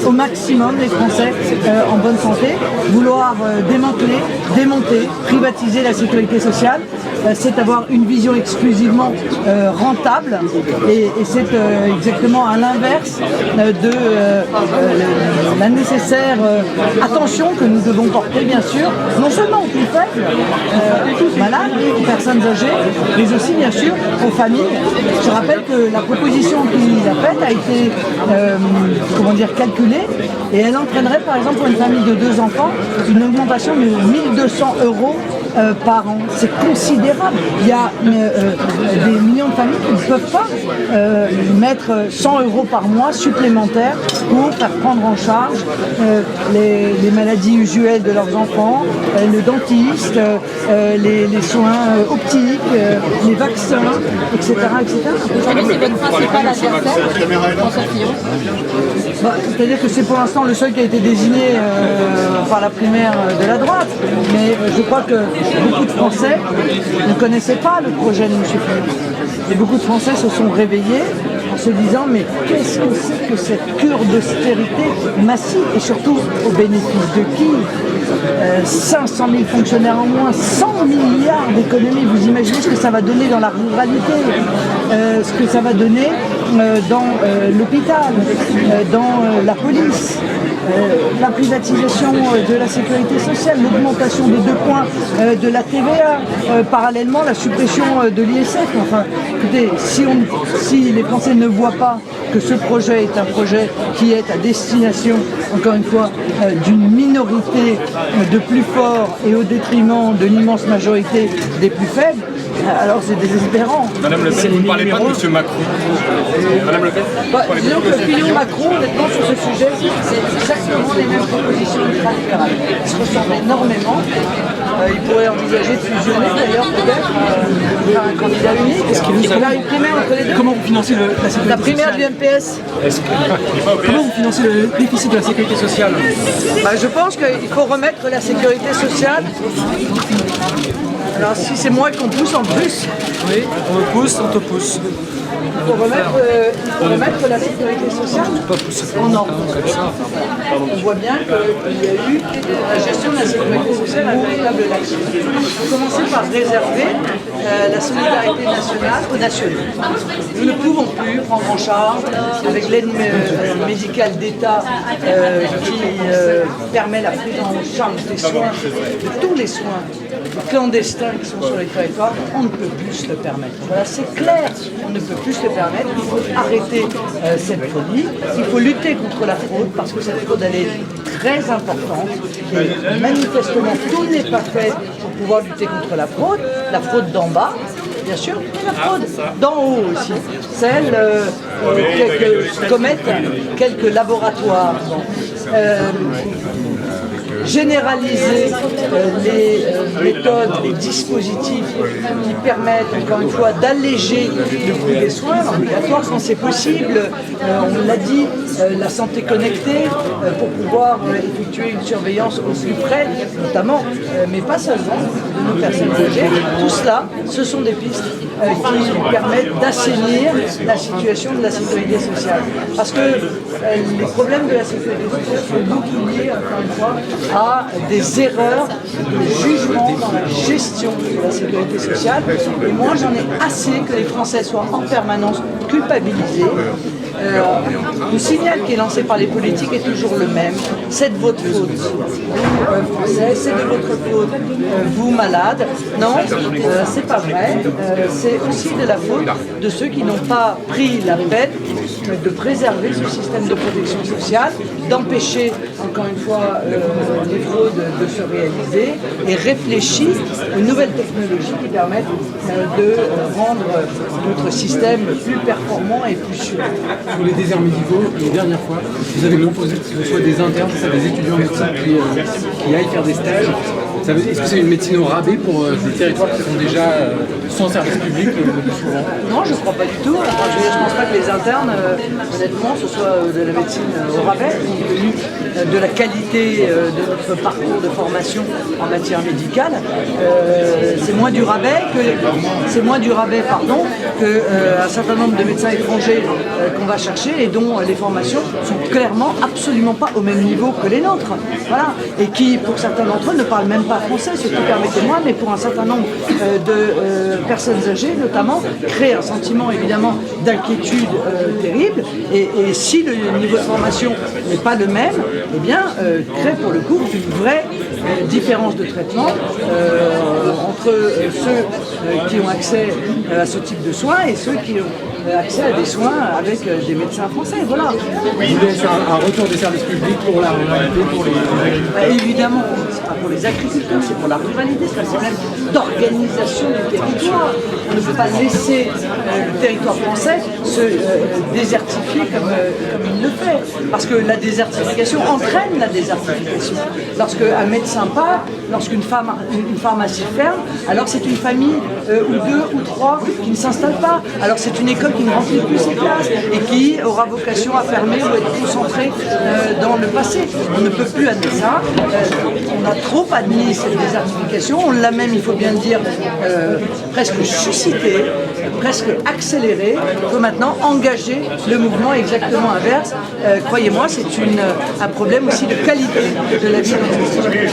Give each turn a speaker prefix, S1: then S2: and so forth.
S1: au maximum les Français en bonne santé. Vouloir démanteler, démonter, privatiser la sécurité sociale, c'est avoir une vision exclusivement rentable et c'est exactement à l'inverse de la nécessaire attention que nous devons porter bien sûr, non seulement aux plus faibles, aux malades, aux personnes âgées, mais aussi bien sûr aux familles. Je rappelle que la proposition qu'il a faite a été comment dire, calculée et elle entraînerait par exemple pour une famille de 2 enfants une augmentation de 1 200 € par an. C'est considérable. Il y a des millions de familles qui ne peuvent pas mettre 100 € par mois supplémentaires pour faire prendre en charge les maladies usuelles de leurs enfants, le dentiste, les soins optiques, les vaccins, etc. etc.
S2: C'est votre principal adversaire, François Fillon?
S1: C'est-à-dire que c'est pour l'instant le seul qui a été désigné par la primaire de la droite, mais je crois que beaucoup de Français ne connaissaient pas le projet de M. Fillon. Et beaucoup de Français se sont réveillés en se disant mais qu'est-ce que c'est que cette cure d'austérité massive et surtout au bénéfice de qui 500 000 fonctionnaires en moins, 100 milliards d'économies, vous imaginez ce que ça va donner dans la ruralité, ce que ça va donner dans l'hôpital, dans la police, la privatisation de la sécurité sociale, l'augmentation de 2 points de la TVA, parallèlement la suppression de l'ISF. Enfin, écoutez, si les Français ne voient pas que ce projet est un projet qui est à destination, encore une fois, d'une minorité de plus forts et au détriment de l'immense majorité des plus faibles, alors c'est désespérant.
S3: Madame Le Pen, vous ne parlez pas de M. Macron. Madame Le Pen,
S1: disons que Fillon-Macron, honnêtement, sur ce sujet, c'est exactement les mêmes propositions ultralibérales. Ils se ressemblent énormément. Il pourrait envisager de fusionner d'ailleurs peut-être, faire un candidat unique. Il faut faire une primaire entre les deux.
S4: Comment vous financez la sécurité
S1: La primaire
S4: sociale?
S1: du MPS.
S4: Comment vous financez le déficit de la sécurité sociale?
S1: Je pense qu'il faut remettre la sécurité sociale. Alors si c'est moi qu'on pousse en plus,
S4: Oui, on me pousse, on te pousse.
S1: il faut remettre la sécurité sociale en ordre. On voit bien qu'il y a eu la gestion de la sécurité sociale un véritable laxisme. Il faut commencer par réserver la solidarité nationale aux nationaux. Nous ne pouvons plus prendre en charge, avec l'aide médicale d'État qui permet la prise en charge des soins, de tous les soins clandestins qui sont sur les territoires, on ne peut plus se le permettre. Voilà, c'est clair, on ne peut plus se le permettre, il faut arrêter cette folie, il faut lutter contre la fraude, parce que cette fraude elle est très importante, et manifestement tout n'est pas fait pour pouvoir lutter contre la fraude d'en bas, bien sûr, et la fraude d'en haut aussi, celle que commettent quelques laboratoires. Généraliser les méthodes, les dispositifs qui permettent, encore une fois, d'alléger le coût des soins ambulatoires quand c'est possible. On l'a dit, la santé connectée pour pouvoir effectuer une surveillance au plus près, notamment, mais pas seulement, de nos personnes âgées. Tout cela, ce sont des pistes qui permettent d'assainir la situation de la sécurité sociale. Parce que les problèmes de la sécurité sociale sont beaucoup liés, encore une fois, à des erreurs de jugement dans la gestion de la sécurité sociale. Et moi, j'en ai assez que les Français soient en permanence culpabilisés. Le signal qui est lancé par les politiques est toujours le même. C'est de votre faute, vous Français, c'est de votre faute, vous malades. Non, c'est pas vrai. C'est aussi de la faute de ceux qui n'ont pas pris la peine de préserver ce système de protection sociale, d'empêcher, encore une fois, les fraudes de se réaliser et réfléchir aux nouvelles technologies qui permettent de rendre notre système plus performant et plus sûr.
S4: Sur les déserts médicaux, les dernières fois, vous avez proposé que ce soit des internes, c'est ça, des étudiants en médecine qui aillent faire des stages Est-ce que c'est une médecine au rabais pour des territoires qui sont déjà sans service public le plus souvent?
S1: Non, je ne crois pas du tout. Enfin, je ne pense pas que les internes, honnêtement, ce soit de la médecine au rabais, compte tenu de la qualité de notre parcours de formation en matière médicale. C'est moins du rabais qu'un certain nombre de médecins étrangers qu'on va chercher et dont les formations sont clairement absolument pas au même niveau que les nôtres. Voilà. Et qui, pour certains d'entre eux, ne parlent même pas français, ce qui, permettez-moi, mais pour un certain nombre de personnes âgées, notamment, crée un sentiment évidemment d'inquiétude terrible. Et si le niveau de formation n'est pas le même, eh bien, crée pour le coup une vraie différence de traitement entre ceux qui ont accès à ce type de soins et ceux qui ont accès à des soins avec des médecins français. Voilà.
S4: Vous voulez faire un retour des services publics pour la ruralité, pour les agriculteurs?
S1: Évidemment, c'est pas pour les agriculteurs, c'est pour la ruralité, c'est un problème d'organisation du territoire. On ne peut pas laisser le territoire français se désertifier comme il le fait. Parce que la désertification entraîne la désertification. Lorsqu'un médecin part, lorsqu'une pharmacie ferme, alors c'est une famille ou deux ou trois qui ne s'installent pas. Alors c'est une école qui ne remplit plus ses classes et qui aura vocation à fermer ou être concentrée dans le passé. On ne peut plus admettre ça. On a trop admis cette désertification. On l'a même, il faut bien le dire, presque suscité, presque accéléré. Il faut maintenant engager le mouvement exactement inverse. Croyez-moi, c'est un problème aussi de qualité de la vie dans notre société.